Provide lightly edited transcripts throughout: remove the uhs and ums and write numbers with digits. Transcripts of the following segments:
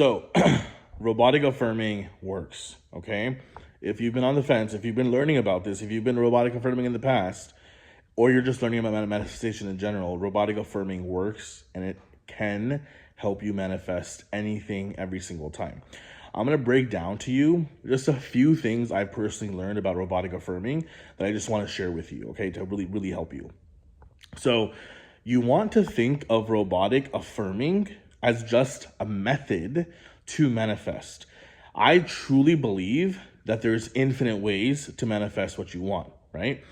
So robotic affirming works, okay? If you've been on the fence, if you've been learning about this, if you've been robotic affirming in the past, or you're just learning about manifestation in general, robotic affirming works and it can help you manifest anything every single time. I'm going to break down to you just a few things I personally learned about robotic affirming that I just want to share with you, okay, to really help you. So you want to think of robotic affirming as just a method to manifest. I truly believe that there's infinite ways to manifest what you want, right?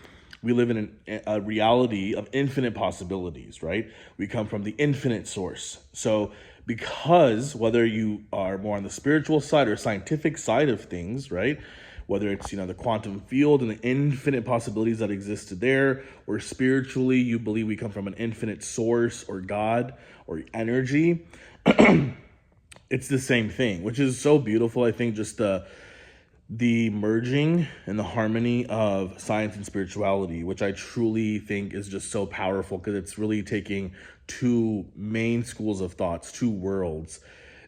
We live in a reality of infinite possibilities, right? We come from the infinite source. So because whether you are more on the spiritual side or scientific side of things, right? Whether it's, the quantum field and the infinite possibilities that exist there, or spiritually, you believe we come from an infinite source or God or energy, it's the same thing, which is so beautiful. I think just the merging and the harmony of science and spirituality, which I truly think is just so powerful because it's really taking two main schools of thoughts, two worlds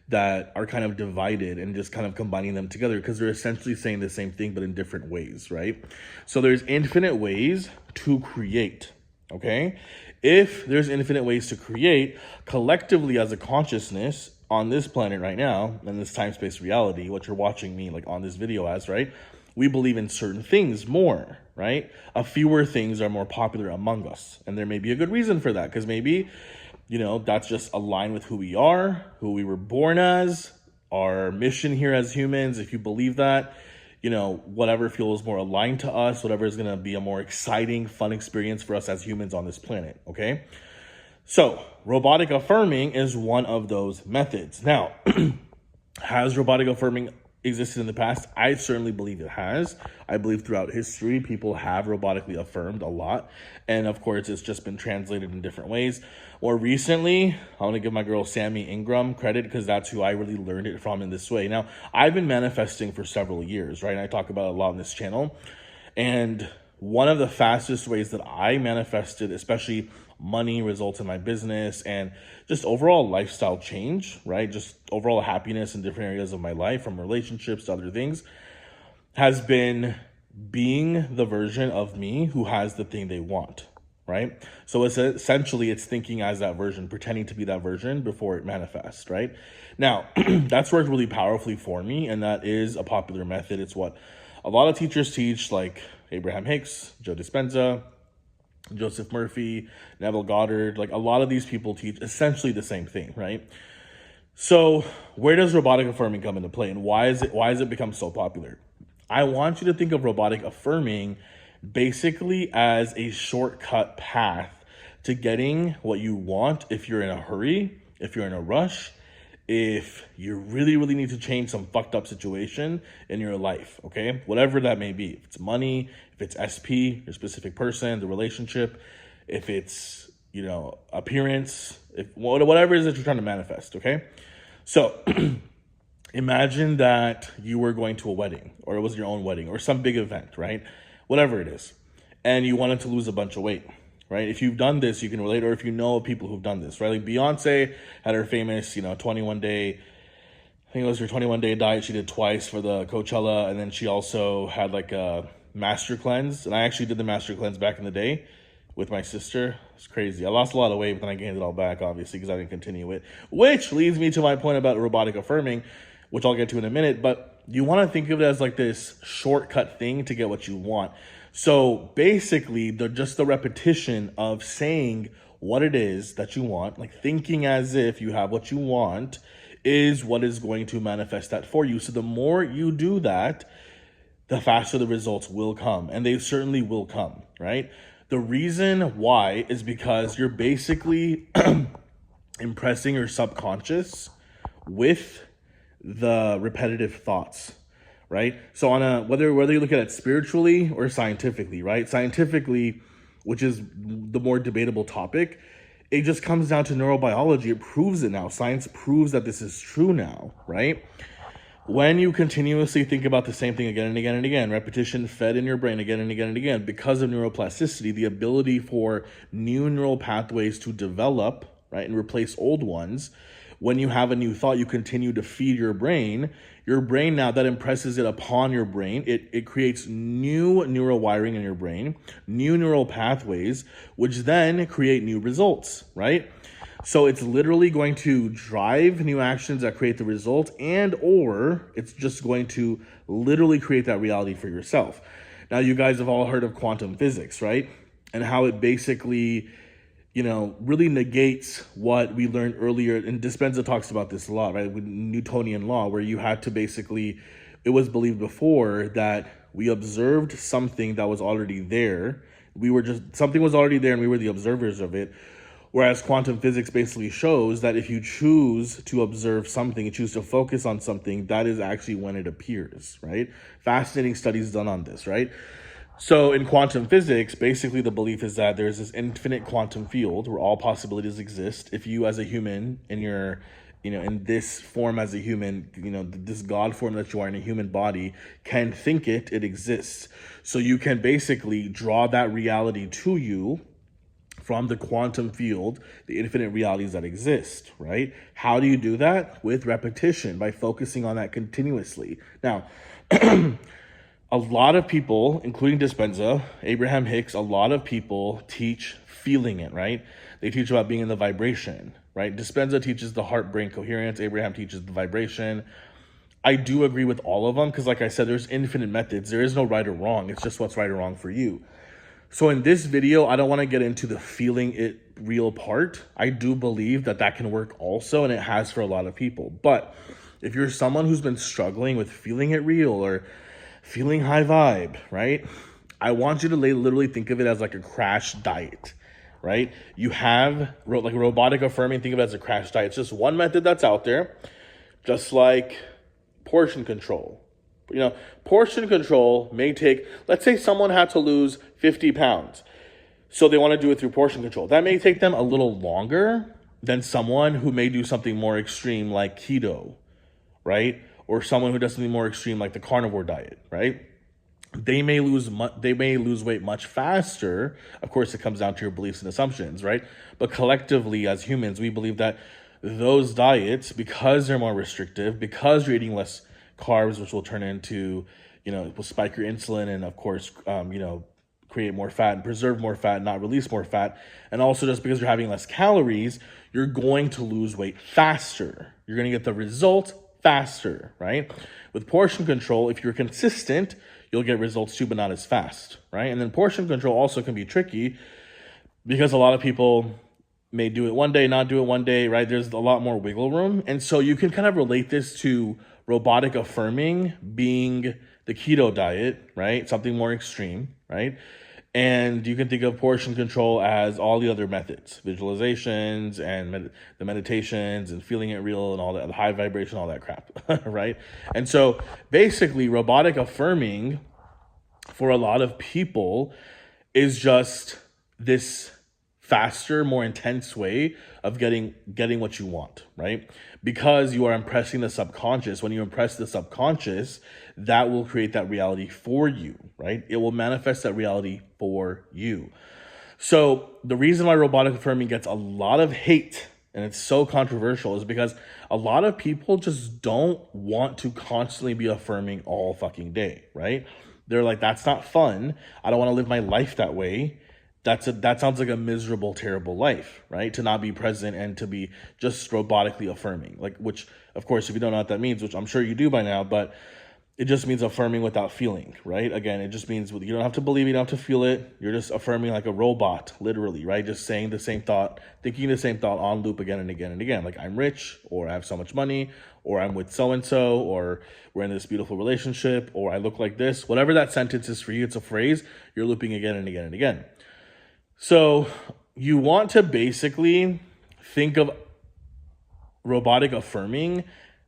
that are kind of divided and just kind of combining them together because they're essentially saying the same thing but in different ways, right? So there's infinite ways to create, okay? If there's infinite ways to create, collectively as a consciousness on this planet right now, in this time-space reality, what you're watching me like on this video as, right? We believe in certain things more, right? A fewer things are more popular among us. And there may be a good reason for that because maybe that's just aligned with who we are, who we were born as, our mission here as humans. If you believe that, whatever feels more aligned to us, whatever is going to be a more exciting, fun experience for us as humans on this planet, okay? So robotic affirming is one of those methods. Now, has robotic affirming existed in the past? I certainly believe it has. I believe throughout history, people have robotically affirmed a lot. And of course, it's just been translated in different ways. More recently, I want to give my girl Sammy Ingram credit because that's who I really learned it from in this way. Now, I've been manifesting for several years, right? And I talk about it a lot on this channel. And one of the fastest ways that I manifested, especially money, results in my business, and just overall lifestyle change, right? Just overall happiness in different areas of my life, from relationships to other things, has been being the version of me who has the thing they want, right? So it's thinking as that version, pretending to be that version before it manifests, right? Now, that's worked really powerfully for me, and that is a popular method. It's what a lot of teachers teach, like Abraham Hicks, Joe Dispenza, Joseph Murphy, Neville Goddard. Like a lot of these people teach essentially the same thing, right? So where does robotic affirming come into play, and why has it become so popular? I want you to think of robotic affirming basically as a shortcut path to getting what you want if you're in a hurry, if you're in a rush, if you really need to change some fucked up situation in your life, okay? Whatever that may be. If it's money, if it's SP, your specific person, the relationship, if it's, appearance, if whatever it is that you're trying to manifest, okay? So imagine that you were going to a wedding, or it was your own wedding, or some big event, right? Whatever it is. And you wanted to lose a bunch of weight, right? If you've done this, you can relate, or if you know people who've done this, right? Like Beyonce had her famous, 21-day, I think it was her 21-day diet she did twice for the Coachella, and then she also had like a master cleanse, and I actually did the master cleanse back in the day with my sister. It's crazy. I lost a lot of weight, but then I gained it all back, obviously, because I didn't continue it, which leads me to my point about robotic affirming, which I'll get to in a minute, but you want to think of it as like this shortcut thing to get what you want. So basically, just the repetition of saying what it is that you want, like thinking as if you have what you want, is what is going to manifest that for you. So the more you do that, the faster the results will come, and they certainly will come, right? The reason why is because you're basically impressing your subconscious with the repetitive thoughts, right? So on whether you look at it spiritually or scientifically, right? Scientifically, which is the more debatable topic, it just comes down to neurobiology. It proves it now. Science proves that this is true now, right? When you continuously think about the same thing again and again and again, repetition fed in your brain again and again and again, because of neuroplasticity, the ability for new neural pathways to develop, right, and replace old ones, when you have a new thought, you continue to feed your brain now, that impresses it upon your brain. It creates new neural wiring in your brain, new neural pathways, which then create new results, right? So it's literally going to drive new actions that create the result, and or it's just going to literally create that reality for yourself. Now, you guys have all heard of quantum physics, right? And how it basically, really negates what we learned earlier. And Dispenza talks about this a lot, right? With Newtonian law, where you had to basically, it was believed before that we observed something that was already there. Something was already there and we were the observers of it. Whereas quantum physics basically shows that if you choose to observe something, you choose to focus on something, that is actually when it appears, right? Fascinating studies done on this, right? So in quantum physics, basically the belief is that there's this infinite quantum field where all possibilities exist. If you as a human in this form as a human, this God form that you are in a human body can think it exists. So you can basically draw that reality to you from the quantum field, the infinite realities that exist, right? How do you do that? With repetition, by focusing on that continuously. Now, a lot of people, including Dispenza, Abraham Hicks, a lot of people teach feeling it, right? They teach about being in the vibration, right? Dispenza teaches the heart-brain coherence. Abraham teaches the vibration. I do agree with all of them because, like I said, there's infinite methods. There is no right or wrong. It's just what's right or wrong for you. So in this video, I don't want to get into the feeling it real part. I do believe that can work also, and it has for a lot of people. But if you're someone who's been struggling with feeling it real or feeling high vibe, right? I want you to literally think of it as like a crash diet, right? You have like robotic affirming, think of it as a crash diet. It's just one method that's out there, just like portion control. Portion control may take, let's say someone had to lose 50 pounds. So they want to do it through portion control. That may take them a little longer than someone who may do something more extreme like keto, right? Or someone who does something more extreme like the carnivore diet, right? They may lose weight much faster. Of course, it comes down to your beliefs and assumptions, right? But collectively, as humans, we believe that those diets, because they're more restrictive, because you're eating less carbs, which will turn into, it will spike your insulin and, of course, create more fat and preserve more fat, not release more fat. And also, just because you're having less calories, you're going to lose weight faster. You're going to get the result faster, right? With portion control, if you're consistent, you'll get results too, but not as fast, right? And then portion control also can be tricky because a lot of people may do it one day, not do it one day, right? There's a lot more wiggle room. And so you can kind of relate this to robotic affirming being the keto diet, right? Something more extreme, right? And you can think of portion control as all the other methods, visualizations and the meditations and feeling it real and all that, the high vibration, all that crap, right? And so basically robotic affirming for a lot of people is just this faster, more intense way of getting what you want, right? Because you are impressing the subconscious. When you impress the subconscious, that will create that reality for you, right? It will manifest that reality for you. So the reason why robotic affirming gets a lot of hate and it's so controversial is because a lot of people just don't want to constantly be affirming all fucking day, right? They're like, that's not fun. I don't want to live my life that way. That sounds like a miserable, terrible life, right? To not be present and to be just robotically affirming, which, of course, if you don't know what that means, which I'm sure you do by now, but it just means affirming without feeling, right? Again, it just means you don't have to believe it, you don't have to feel it. You're just affirming like a robot, literally, right? Just saying the same thought, thinking the same thought on loop again and again and again. Like, I'm rich, or I have so much money, or I'm with so-and-so, or we're in this beautiful relationship, or I look like this. Whatever that sentence is for you, it's a phrase you're looping again and again and again. So you want to basically think of robotic affirming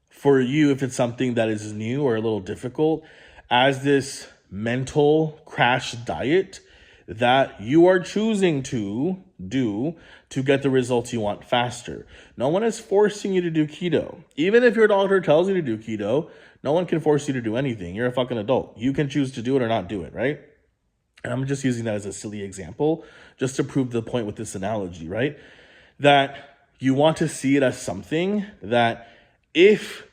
for you, if it's something that is new or a little difficult, as this mental crash diet that you are choosing to do to get the results you want faster. No one is forcing you to do keto. Even if your doctor tells you to do keto, no one can force you to do anything. You're a fucking adult. You can choose to do it or not do it, right? And I'm just using that as a silly example, just to prove the point with this analogy, right? That you want to see it as something that if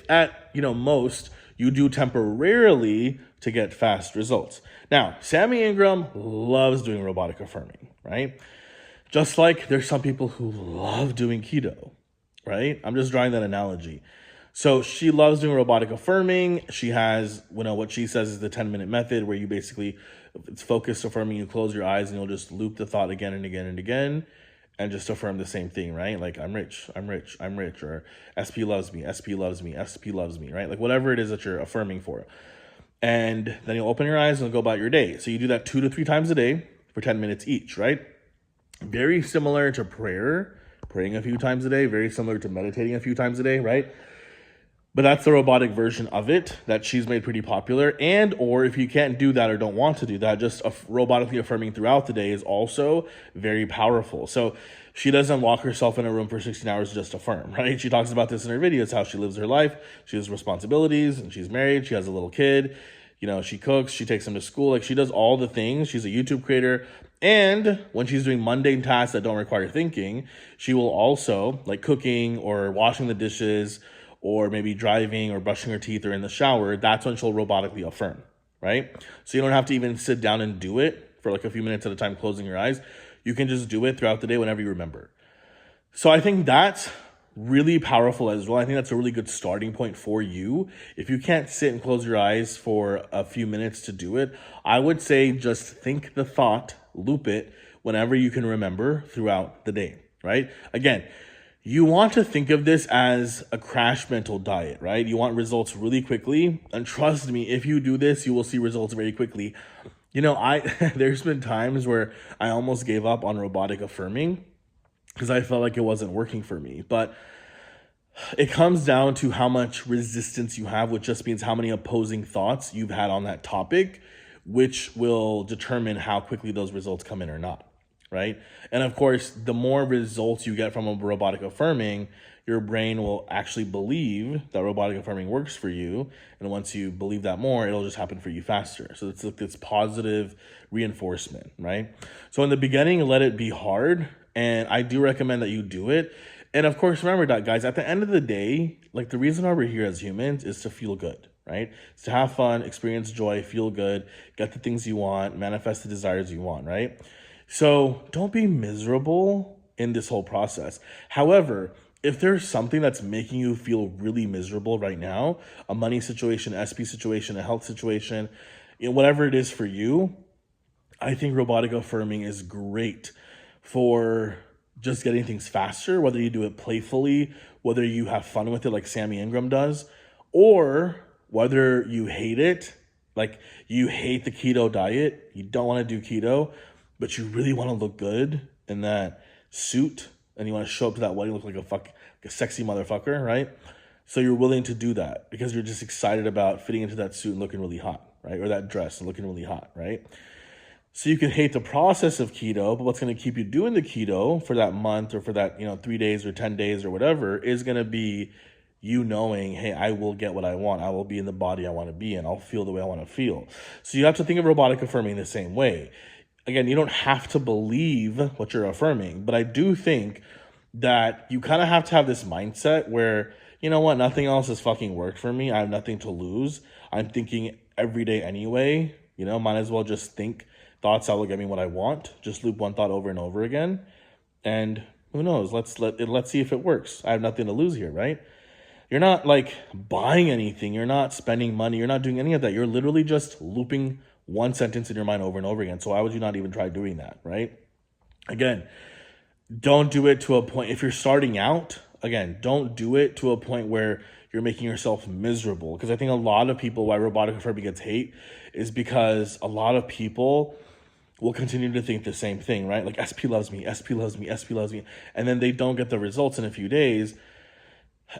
at, most, you do temporarily to get fast results. Now, Sammy Ingram loves doing robotic affirming, right? Just like there's some people who love doing keto, right? I'm just drawing that analogy. So she loves doing robotic affirming. She has, what she says is the 10-minute method, where you basically, it's focused affirming. You close your eyes and you'll just loop the thought again and again and again, and just affirm the same thing, right? Like, I'm rich, I'm rich, I'm rich, or SP loves me, SP loves me, SP loves me, right? Like, whatever it is that you're affirming for. And then you'll open your eyes and go about your day. So you do that 2 to 3 times a day for 10 minutes each, right? Very similar to praying a few times a day, very similar to meditating a few times a day, right? But that's the robotic version of it that she's made pretty popular. And or if you can't do that or don't want to do that, just robotically affirming throughout the day is also very powerful. So she doesn't lock herself in a room for 16 hours to just affirm, right? She talks about this in her videos, how she lives her life. She has responsibilities and she's married. She has a little kid. She cooks. She takes him to school. Like, she does all the things. She's a YouTube creator. And when she's doing mundane tasks that don't require thinking, she will also, like cooking or washing the dishes, or maybe driving or brushing her teeth or in the shower, that's when she'll robotically affirm, right? So you don't have to even sit down and do it for like a few minutes at a time, closing your eyes. You can just do it throughout the day whenever you remember. So I think that's really powerful as well. I think that's a really good starting point for you. If you can't sit and close your eyes for a few minutes to do it, I would say just think the thought, loop it whenever you can remember throughout the day, right? Again, you want to think of this as a crash mental diet, right? You want results really quickly. And trust me, if you do this, you will see results very quickly. There's been times where I almost gave up on robotic affirming because I felt like it wasn't working for me. But it comes down to how much resistance you have, which just means how many opposing thoughts you've had on that topic, which will determine how quickly those results come in or not. Right? And of course, the more results you get from a robotic affirming, your brain will actually believe that robotic affirming works for you. And once you believe that more, it'll just happen for you faster. So it's like this positive reinforcement, right? So in the beginning, let it be hard. And I do recommend that you do it. And of course, remember that, guys, at the end of the day, like, the reason why we're here as humans is to feel good, right? It's to have fun, experience joy, feel good, get the things you want, manifest the desires you want, right? So don't be miserable in this whole process. However, if there's something that's making you feel really miserable right now, a money situation, SP situation, a health situation, whatever it is for you, I think robotic affirming is great for just getting things faster, whether you do it playfully, whether you have fun with it like Sammy Ingram does, or whether you hate it, like you hate the keto diet, you don't want to do keto, but you really want to look good in that suit, and you want to show up to that wedding look like a sexy motherfucker, right? So you're willing to do that because you're just excited about fitting into that suit and looking really hot, right? Or that dress and looking really hot, right? So you can hate the process of keto, but what's going to keep you doing the keto for that month or for that, 3 days or 10 days or whatever is going to be you knowing, hey, I will get what I want. I will be in the body I want to be in. I'll feel the way I want to feel. So you have to think of robotic affirming the same way. Again, you don't have to believe what you're affirming, but I do think that you kind of have to have this mindset where, you know what, nothing else has fucking worked for me. I have nothing to lose. I'm thinking every day anyway. Might as well just think thoughts that will get me what I want. Just loop one thought over and over again. And who knows? Let's see if it works. I have nothing to lose here, right? You're not like buying anything. You're not spending money. You're not doing any of that. You're literally just looping one sentence in your mind over and over again. So why would you not even try doing that, right? Again, don't do it to a point. If you're starting out, again, don't do it to a point where you're making yourself miserable. Because I think a lot of people, why robotic affirming gets hate is because a lot of people will continue to think the same thing, right? Like, SP loves me, SP loves me, SP loves me. And then they don't get the results in a few days.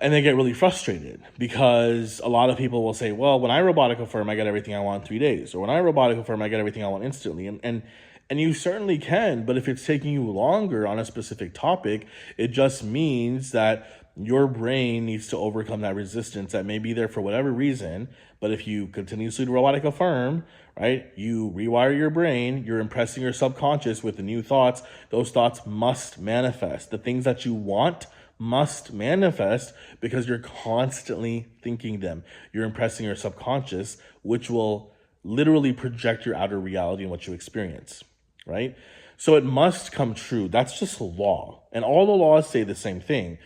And they get really frustrated because a lot of people will say, well, when I robotic affirm, I get everything I want in 3 days. Or when I robotic affirm, I get everything I want instantly. And you certainly can, but if it's taking you longer on a specific topic, it just means that your brain needs to overcome that resistance that may be there for whatever reason. But if you continuously robotic affirm, right, you rewire your brain, you're impressing your subconscious with the new thoughts. Those thoughts must manifest. The things that you want must manifest because you're constantly thinking them. You're impressing your subconscious, which will literally project your outer reality and what you experience, right? So it must come true. That's just a law. And all the laws say the same thing.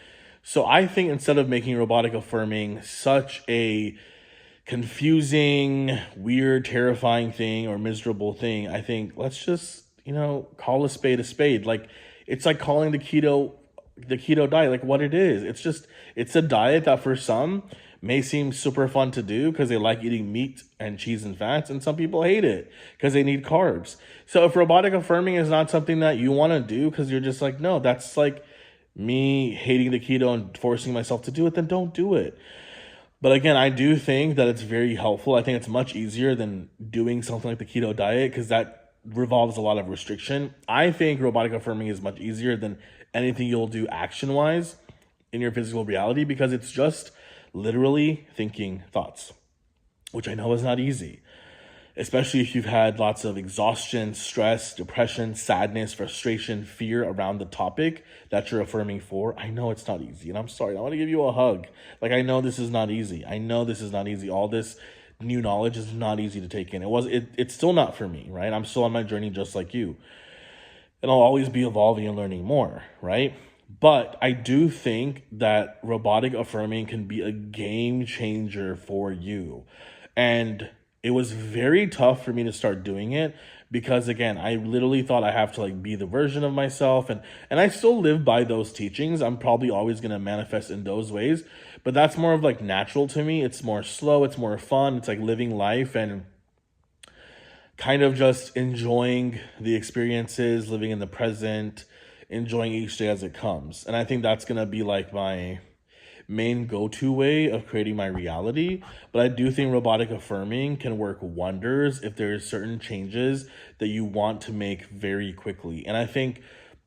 So I think instead of making robotic affirming such a confusing, weird, terrifying thing or miserable thing, I think let's just, call a spade a spade. Like, it's like calling the keto diet like what it is. It's a diet that for some may seem super fun to do because they like eating meat and cheese and fats, and some people hate it because they need carbs. So if robotic affirming is not something that you want to do because you're just like, no, that's like me hating the keto and forcing myself to do it, then don't do it. But again, I do think that it's very helpful. I think it's much easier than doing something like the keto diet because that revolves a lot of restriction. I think robotic affirming is much easier than anything you'll do action-wise in your physical reality because it's just literally thinking thoughts, which I know is not easy, especially if you've had lots of exhaustion, stress, depression, sadness, frustration, fear around the topic that you're affirming for. I know it's not easy, and I'm sorry. I want to give you a hug. Like, I know this is not easy. All this new knowledge is not easy to take in. It's still not for me, right? I'm still on my journey just like you. And I'll always be evolving and learning more, right? But I do think that robotic affirming can be a game changer for you. And it was very tough for me to start doing it because, again, I literally thought I have to like be the version of myself. And I still live by those teachings. I'm probably always going to manifest in those ways. But that's more of like natural to me. It's more slow. It's more fun. It's like living life and kind of just enjoying the experiences, living in the present, enjoying each day as it comes. And I think that's going to be like my main go-to way of creating my reality. But I do think robotic affirming can work wonders if there's certain changes that you want to make very quickly. And I think,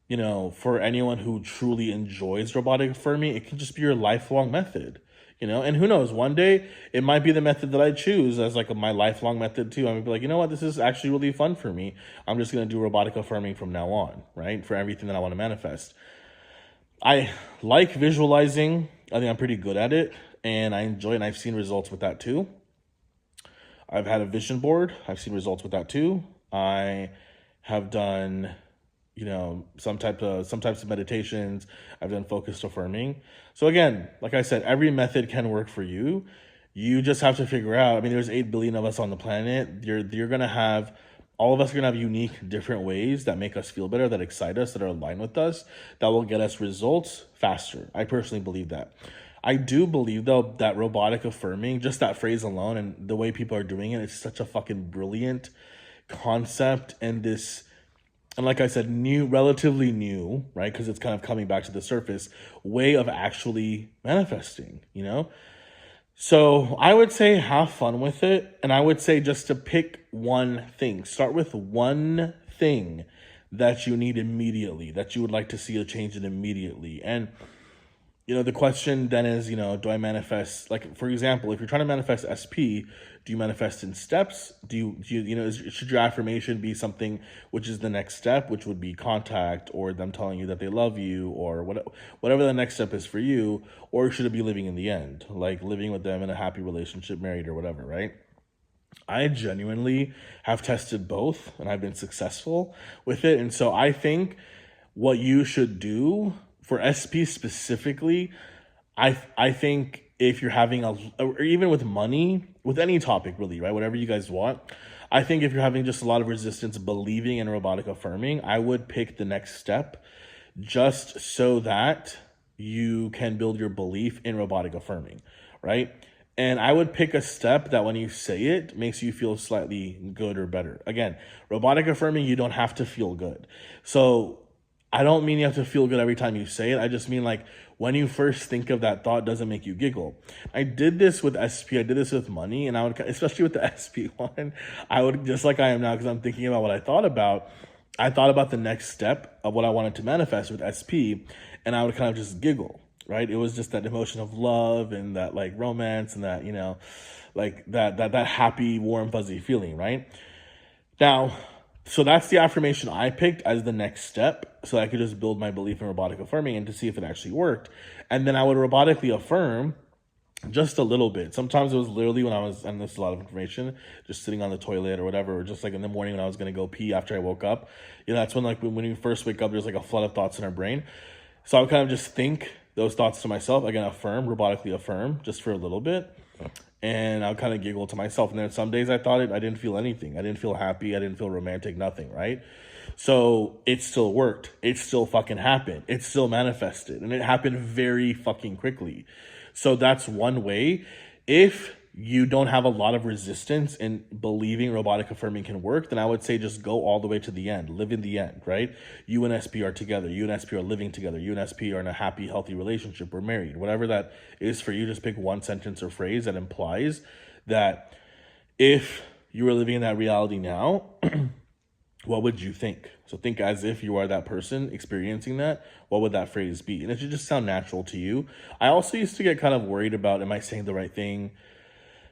for anyone who truly enjoys robotic affirming, it can just be your lifelong method. And who knows, one day it might be the method that I choose as like my lifelong method too. I'm gonna be like, you know what, this is actually really fun for me. I'm just going to do robotic affirming from now on, right? For everything that I want to manifest. I like visualizing. I think I'm pretty good at it and I enjoy it, and I've seen results with that too. I've had a vision board. I've seen results with that too. I have done some types of meditations. I've done focused affirming. So again, like I said, every method can work for you. You just have to figure out, there's 8 billion of us on the planet. All of us are going to have unique, different ways that make us feel better, that excite us, that are aligned with us, that will get us results faster. I personally believe that. I do believe, though, that robotic affirming, just that phrase alone and the way people are doing it, it's such a fucking brilliant concept and like I said, relatively new, right? Because it's kind of coming back to the surface, way of actually manifesting, So I would say have fun with it. And I would say just to pick one thing. Start with one thing that you need immediately, that you would like to see a change in immediately. And the question then is, do I manifest, like, for example, if you're trying to manifest SP, do you manifest in steps? Should your affirmation be something which is the next step, which would be contact or them telling you that they love you or whatever the next step is for you? Or should it be living in the end, like living with them in a happy relationship, married or whatever, right? I genuinely have tested both and I've been successful with it. And so I think what you should do for SP specifically, I think if you're having or even with money, with any topic really, right? Whatever you guys want. I think if you're having just a lot of resistance believing in robotic affirming, I would pick the next step just so that you can build your belief in robotic affirming, right? And I would pick a step that when you say it makes you feel slightly good or better. Again, robotic affirming, you don't have to feel good. So I don't mean you have to feel good every time you say it. I just mean like when you first think of that thought, doesn't make you giggle. I did this with SP. I did this with money. And I would, especially with the SP one, I would, just like I am now, because I'm thinking about what I thought about the next step of what I wanted to manifest with SP. And I would kind of just giggle. right? It was just that emotion of love and that like romance and that, like that happy, warm, fuzzy feeling, right? Now, so that's the affirmation I picked as the next step, so I could just build my belief in robotic affirming and to see if it actually worked. And then I would robotically affirm just a little bit. Sometimes it was literally when I was, and this is a lot of information, just sitting on the toilet or whatever, or just like in the morning when I was going to go pee after I woke up. That's when like when you first wake up, there's like a flood of thoughts in our brain. So I would kind of just think those thoughts to myself. Again, affirm, robotically affirm, just for a little bit. And I'll kind of giggle to myself. And then some days I didn't feel anything. I didn't feel happy. I didn't feel romantic, nothing, right? So it still worked. It still fucking happened. It still manifested. And it happened very fucking quickly. So that's one way. If you don't have a lot of resistance in believing robotic affirming can work, then I would say just go all the way to the end. Live in the end, right? You and SP are together. You and SP are living together. You and SP are in a happy, healthy relationship. We're married. Whatever that is for you, just pick one sentence or phrase that implies that if you were living in that reality now, what would you think? So think as if you are that person experiencing that. What would that phrase be? And it should just sound natural to you. I also used to get kind of worried about, am I saying the right thing?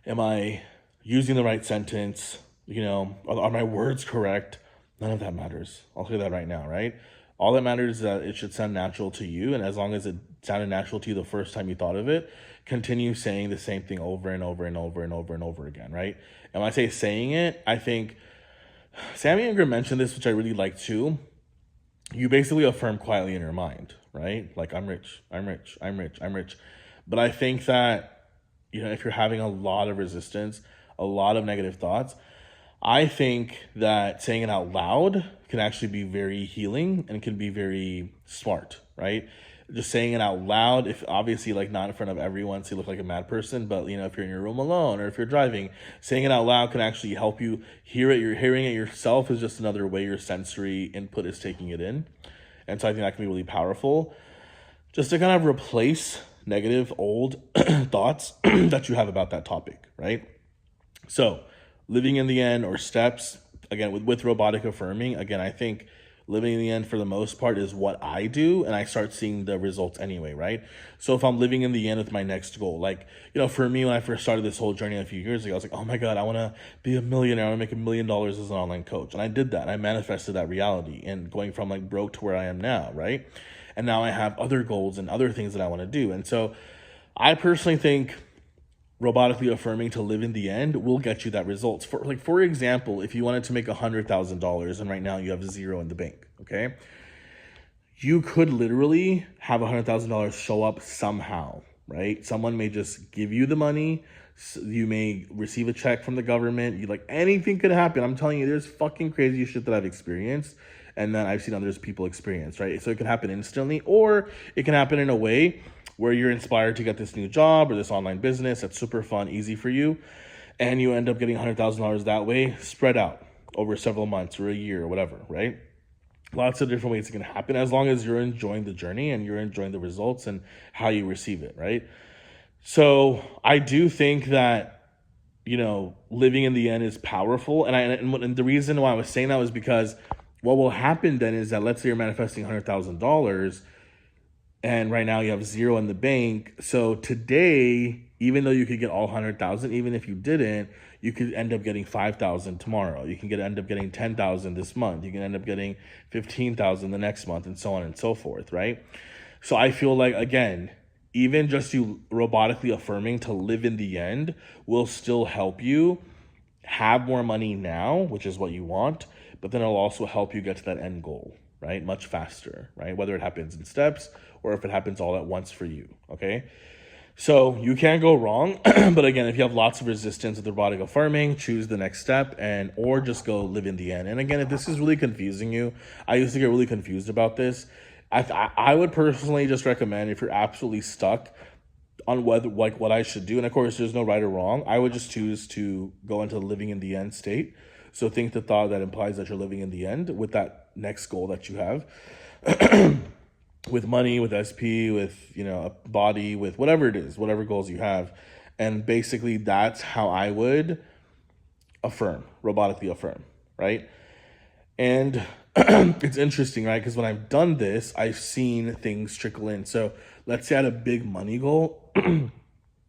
Am I using the right sentence? Are my words correct? None of that matters. I'll say that right now, right? All that matters is that it should sound natural to you. And as long as it sounded natural to you the first time you thought of it, continue saying the same thing over and over and over and over and over again, right? And when I say saying it, I think Sammy Ingram mentioned this, which I really like too. You basically affirm quietly in your mind, right? Like, I'm rich, I'm rich, I'm rich, I'm rich. But I think that, if you're having a lot of resistance, a lot of negative thoughts, I think that saying it out loud can actually be very healing and can be very smart, right? Just saying it out loud, if obviously like not in front of everyone so you look like a mad person, but if you're in your room alone or if you're driving, saying it out loud can actually help you hear it. You're hearing it yourself is just another way your sensory input is taking it in. And so I think that can be really powerful. Just to kind of replace negative old thoughts that you have about that topic, right? So living in the end or steps, again, with robotic affirming, again, I think living in the end for the most part is what I do, and I start seeing the results anyway, right? So if I'm living in the end with my next goal, like, for me, when I first started this whole journey a few years ago, I was like, oh my God, I want to be a millionaire. I want to make $1 million as an online coach. And I did that. I manifested that reality and going from like broke to where I am now, right? And now I have other goals and other things that I want to do. And so I personally think robotically affirming to live in the end will get you that results. For example, if you wanted to make $100,000 and right now you have zero in the bank, okay? You could literally have $100,000 show up somehow, right? Someone may just give you the money. You may receive a check from the government. Anything could happen. I'm telling you, there's fucking crazy shit that I've experienced and that I've seen others people experience, right? So it can happen instantly, or it can happen in a way where you're inspired to get this new job or this online business that's super fun, easy for you, and you end up getting $100,000 that way, spread out over several months or a year or whatever, right? Lots of different ways it can happen as long as you're enjoying the journey and you're enjoying the results and how you receive it, right? So I do think that, living in the end is powerful. And the reason why I was saying that was because what will happen then is that, let's say you're manifesting $100,000 and right now you have zero in the bank. So today, even though you could get all 100,000, even if you didn't, you could end up getting 5,000 tomorrow. You can end up getting 10,000 this month. You can end up getting 15,000 the next month, and so on and so forth, right? So I feel like, again, even just you robotically affirming to live in the end will still help you have more money now, which is what you want, but then it'll also help you get to that end goal, right? Much faster, right? Whether it happens in steps or if it happens all at once for you, okay? So you can't go wrong. But again, if you have lots of resistance with robotic affirming, choose the next step or just go live in the end. And again, if this is really confusing you, I used to get really confused about this. I would personally just recommend, if you're absolutely stuck on what I should do, and of course there's no right or wrong, I would just choose to go into the living in the end state. So think the thought that implies that you're living in the end with that next goal that you have. With money, with SP, with, a body, with whatever it is, whatever goals you have. And basically that's how I would affirm, robotically affirm, right? And it's interesting, right? Because when I've done this, I've seen things trickle in. So let's say I had a big money goal and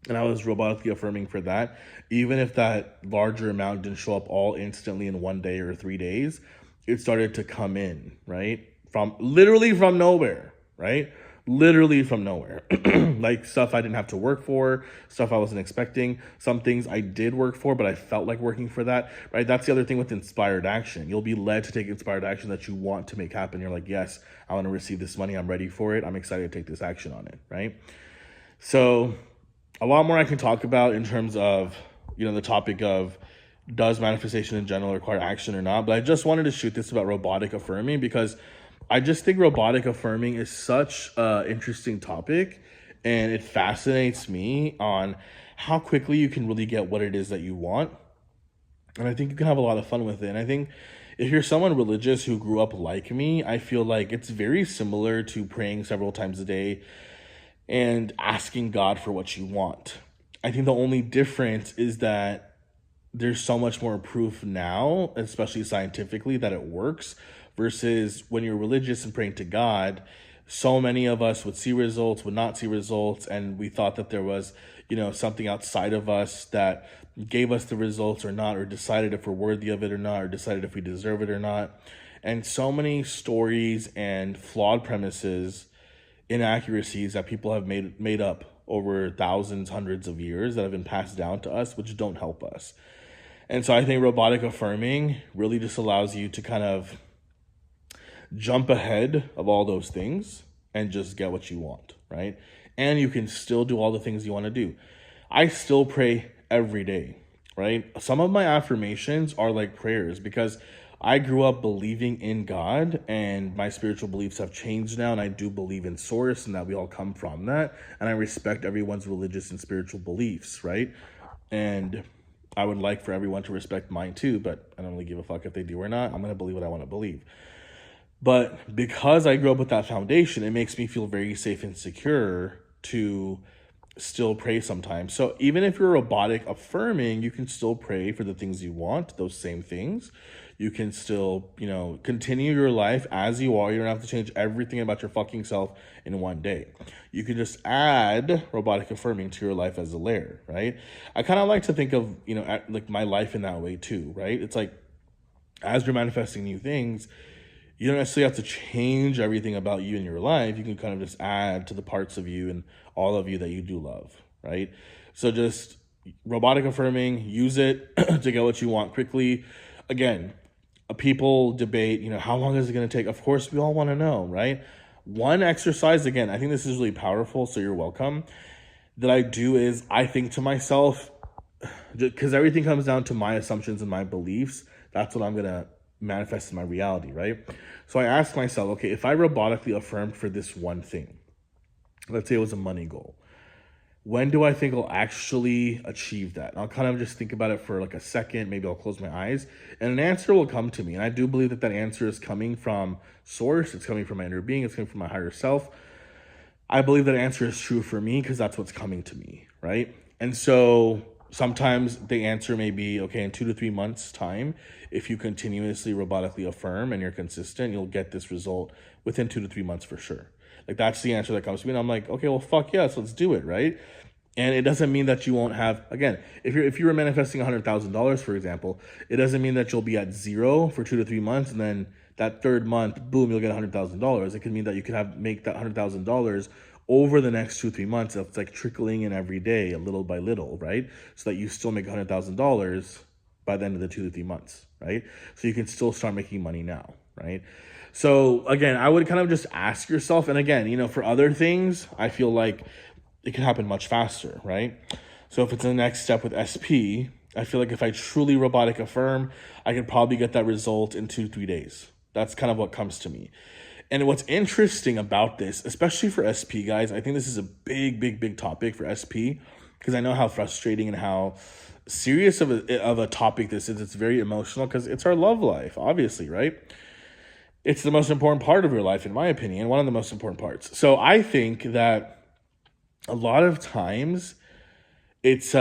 I was robotically affirming for that, even if that larger amount didn't show up all instantly in 1 day or 3 days, it started to come in, right? From literally from nowhere, right? Literally from nowhere. Like stuff I didn't have to work for, stuff I wasn't expecting, some things I did work for, but I felt like working for that, right? That's the other thing with inspired action. You'll be led to take inspired action that you want to make happen. You're like, yes, I want to receive this money. I'm ready for it. I'm excited to take this action on it, right? So a lot more I can talk about in terms of, the topic of does manifestation in general require action or not. But I just wanted to shoot this about robotic affirming because I just think robotic affirming is such an interesting topic, and it fascinates me on how quickly you can really get what it is that you want. And I think you can have a lot of fun with it. And I think if you're someone religious who grew up like me, I feel like it's very similar to praying several times a day and asking God for what you want. I think the only difference is that there's so much more proof now, especially scientifically, that it works versus when you're religious and praying to God. So many of us would see results, would not see results, and we thought that there was, something outside of us that gave us the results or not, or decided if we're worthy of it or not, or decided if we deserve it or not. And so many stories and flawed premises, inaccuracies that people have made up over thousands, hundreds of years that have been passed down to us, which don't help us. And so I think robotic affirming really just allows you to kind of jump ahead of all those things and just get what you want, right? And you can still do all the things you want to do. I still pray every day, right? Some of my affirmations are like prayers because I grew up believing in God, and my spiritual beliefs have changed now, and I do believe in source and that we all come from that, and I respect everyone's religious and spiritual beliefs, right? And I would like for everyone to respect mine too, but I don't really give a fuck if they do or not. I'm going to believe what I want to believe. But because I grew up with that foundation, it makes me feel very safe and secure to still pray sometimes. So even if you're robotic affirming, you can still pray for the things you want, those same things. You can still, continue your life as you are. You don't have to change everything about your fucking self in 1 day. You can just add robotic affirming to your life as a layer, right? I kind of like to think of, like my life in that way too, right? It's like, as you're manifesting new things, you don't necessarily have to change everything about you in your life. You can kind of just add to the parts of you and all of you that you do love, right? So just robotic affirming, use it to get what you want quickly. Again, people debate, how long is it going to take? Of course, we all want to know, right? One exercise, again, I think this is really powerful, so you're welcome, that I do is I think to myself, because everything comes down to my assumptions and my beliefs, that's what I'm going to manifest in my reality, right? So I ask myself, okay, if I robotically affirmed for this one thing, let's say it was a money goal, when do I think I'll actually achieve that? I'll kind of just think about it for like a second. Maybe I'll close my eyes and an answer will come to me. And I do believe that answer is coming from source. It's coming from my inner being. It's coming from my higher self. I believe that answer is true for me because that's what's coming to me, right? And so sometimes the answer may be, okay, in 2 to 3 months time, if you continuously robotically affirm and you're consistent, you'll get this result within 2 to 3 months for sure. Like that's the answer that comes to me. And I'm like, okay, well, fuck yes, let's do it, right? And it doesn't mean that you won't have, again, if you were manifesting $100,000, for example, it doesn't mean that you'll be at zero for 2 to 3 months. And then that third month, boom, you'll get $100,000. It could mean that you could make that $100,000 over the next 2-3 months. It's like trickling in every day, a little by little, right? So that you still make $100,000 by the end of the 2 to 3 months, right? So you can still start making money now, right? So again, I would kind of just ask yourself, and again, for other things, I feel like it can happen much faster, right? So if it's the next step with SP, I feel like if I truly robotic affirm, I could probably get that result in 2-3 days. That's kind of what comes to me. And what's interesting about this, especially for SP guys, I think this is a big topic for SP because I know how frustrating and how serious of a topic this is. It's very emotional because it's our love life, obviously, right? It's the most important part of your life, in my opinion, one of the most important parts. So I think that a lot of times it's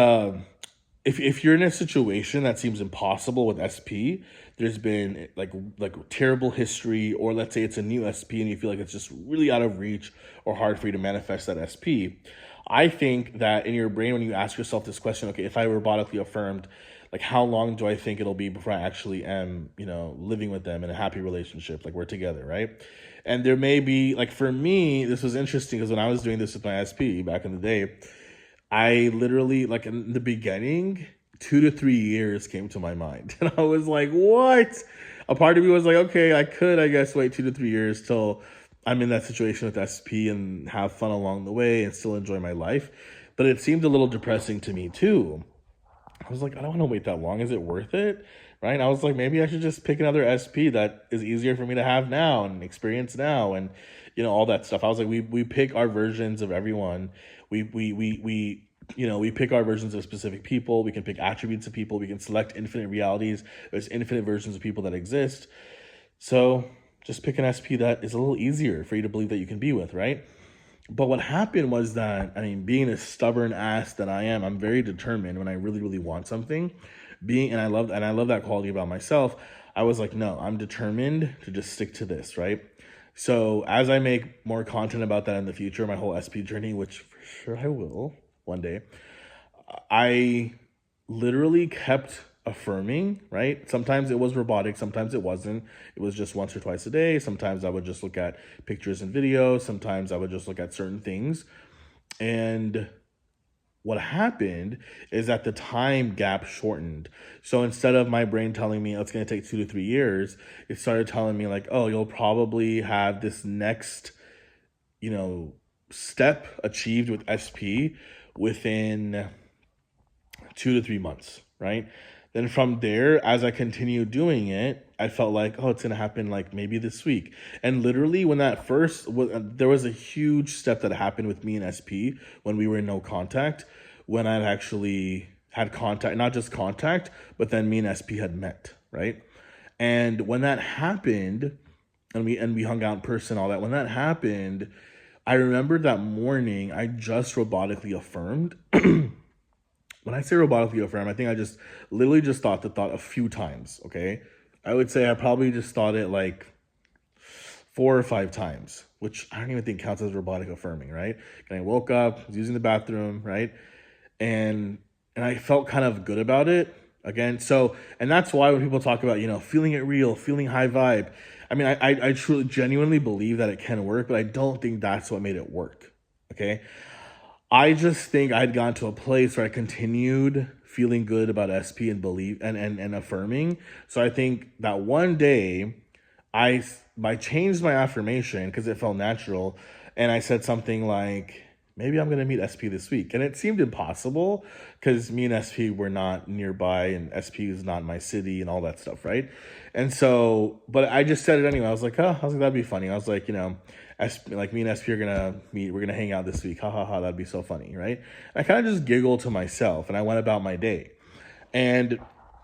if you're in a situation that seems impossible with SP, there's been like terrible history, or let's say it's a new SP and you feel like it's just really out of reach or hard for you to manifest that SP. I think that in your brain, when you ask yourself this question, okay, if I robotically affirmed, like how long do I think it'll be before I actually am, living with them in a happy relationship, like we're together, right? And there may be, like for me, this was interesting because when I was doing this with my SP back in the day, I literally, like in the beginning, 2 to 3 years came to my mind. And I was like, what? A part of me was like, okay, I could, I guess, wait 2 to 3 years till I'm in that situation with SP and have fun along the way and still enjoy my life. But it seemed a little depressing to me too. I was like, I don't want to wait that long. Is it worth it? Right? And I was like, maybe I should just pick another SP that is easier for me to have now and experience now, and all that stuff. I was like, we pick our versions of everyone. We pick our versions of specific people. We can pick attributes of people. We can select infinite realities. There's infinite versions of people that exist. So just pick an SP that is a little easier for you to believe that you can be with, right? But what happened was that, being a stubborn ass that I am, I'm very determined when I really, really want something. And I love that quality about myself. I was like, no, I'm determined to just stick to this, right? So as I make more content about that in the future, my whole SP journey, which for sure I will one day, I literally kept affirming, right? Sometimes it was robotic, sometimes it wasn't. It was just once or twice a day. Sometimes I would just look at pictures and videos. Sometimes I would just look at certain things. And what happened is that the time gap shortened. So instead of my brain telling me, oh, it's going to take 2 to 3 years, it started telling me like, oh, you'll probably have this next, step achieved with SP within 2 to 3 months, right? Then from there, as I continued doing it, I felt like, oh, it's going to happen like maybe this week. And literally when there was a huge step that happened with me and SP when we were in no contact, when I'd actually had contact, not just contact, but then me and SP had met, right? And when that happened, and we hung out in person, all that, when that happened, I remember that morning, I just robotically affirmed. When I say robotically affirm, I think I just literally just thought the thought a few times, okay? I would say I probably just thought it like 4 or 5 times, which I don't even think counts as robotic affirming, right? And I woke up, was using the bathroom, right? And I felt kind of good about it again. So, and that's why when people talk about, feeling it real, feeling high vibe, I truly, genuinely believe that it can work, but I don't think that's what made it work, okay? I just think I'd gotten to a place where I continued feeling good about SP and believe and affirming. So I think that one day I changed my affirmation because it felt natural, and I said something like, maybe I'm going to meet SP this week. And it seemed impossible because me and SP were not nearby, and SP is not in my city and all that stuff, right? And so, but I just said it anyway. I was like, that'd be funny. I was like, like me and SP are gonna meet, we're gonna hang out this week. Ha ha ha, that'd be so funny, right? And I kind of just giggled to myself and I went about my day. And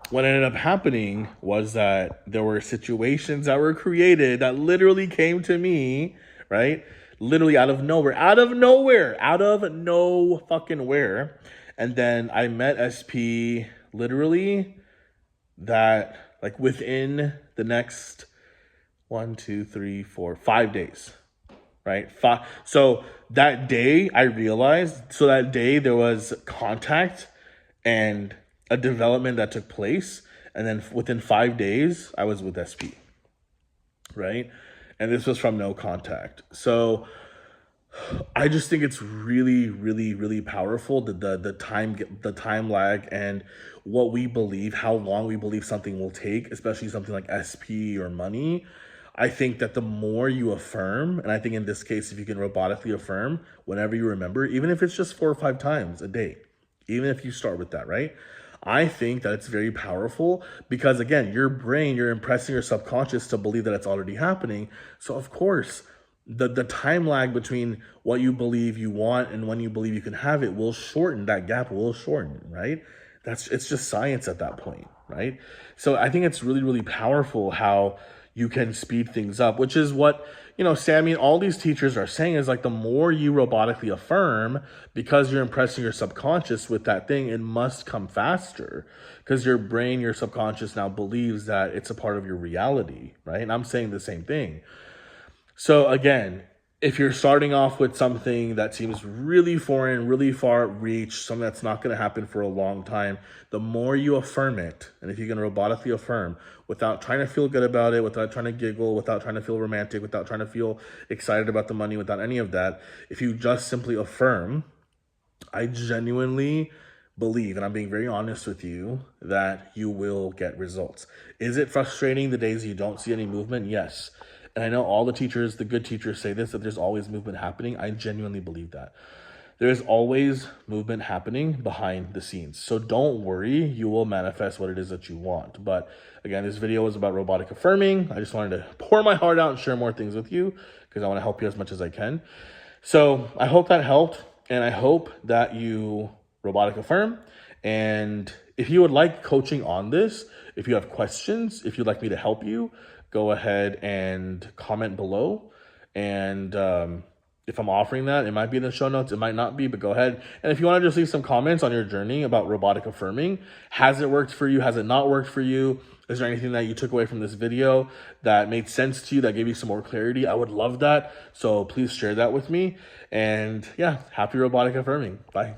what ended up happening was that there were situations that were created that literally came to me, right? Literally out of no fucking where. And then I met SP literally that like within the next 5 days. Right? So that day I realized, that day there was contact and a development that took place. And then within 5 days, I was with SP. Right? And this was from no contact. So I just think it's really, really, really powerful, the time lag and what we believe, how long we believe something will take, especially something like SP or money. I think that the more you affirm, and I think in this case, if you can robotically affirm whenever you remember, even if it's just 4 or 5 times a day, even if you start with that, right? I think that it's very powerful because, again, your brain, you're impressing your subconscious to believe that it's already happening. So, of course, the time lag between what you believe you want and when you believe you can have it will shorten. That gap will shorten, right? It's just science at that point, right? So I think it's really, really powerful how you can speed things up, which is what, Sammy and all these teachers are saying is like the more you robotically affirm, because you're impressing your subconscious with that thing, it must come faster because your brain, your subconscious now believes that it's a part of your reality, right? And I'm saying the same thing. So again, if you're starting off with something that seems really foreign, really far reach, something that's not going to happen for a long time, the more you affirm it, and if you can robotically affirm without trying to feel good about it, without trying to giggle, without trying to feel romantic, without trying to feel excited about the money, without any of that, if you just simply affirm, I genuinely believe, and I'm being very honest with you, that you will get results. Is it frustrating the days you don't see any movement? Yes. And I know all the teachers, the good teachers say this, that there's always movement happening. I genuinely believe that. There is always movement happening behind the scenes. So don't worry, you will manifest what it is that you want. But again, this video is about robotic affirming. I just wanted to pour my heart out and share more things with you because I want to help you as much as I can. So I hope that helped. And I hope that you robotic affirm. And if you would like coaching on this, if you have questions, if you'd like me to help you, go ahead and comment below. And if I'm offering that, it might be in the show notes, it might not be, but go ahead. And if you want to just leave some comments on your journey about robotic affirming, has it worked for you? Has it not worked for you? Is there anything that you took away from this video that made sense to you, that gave you some more clarity? I would love that. So please share that with me. And yeah, happy robotic affirming. Bye.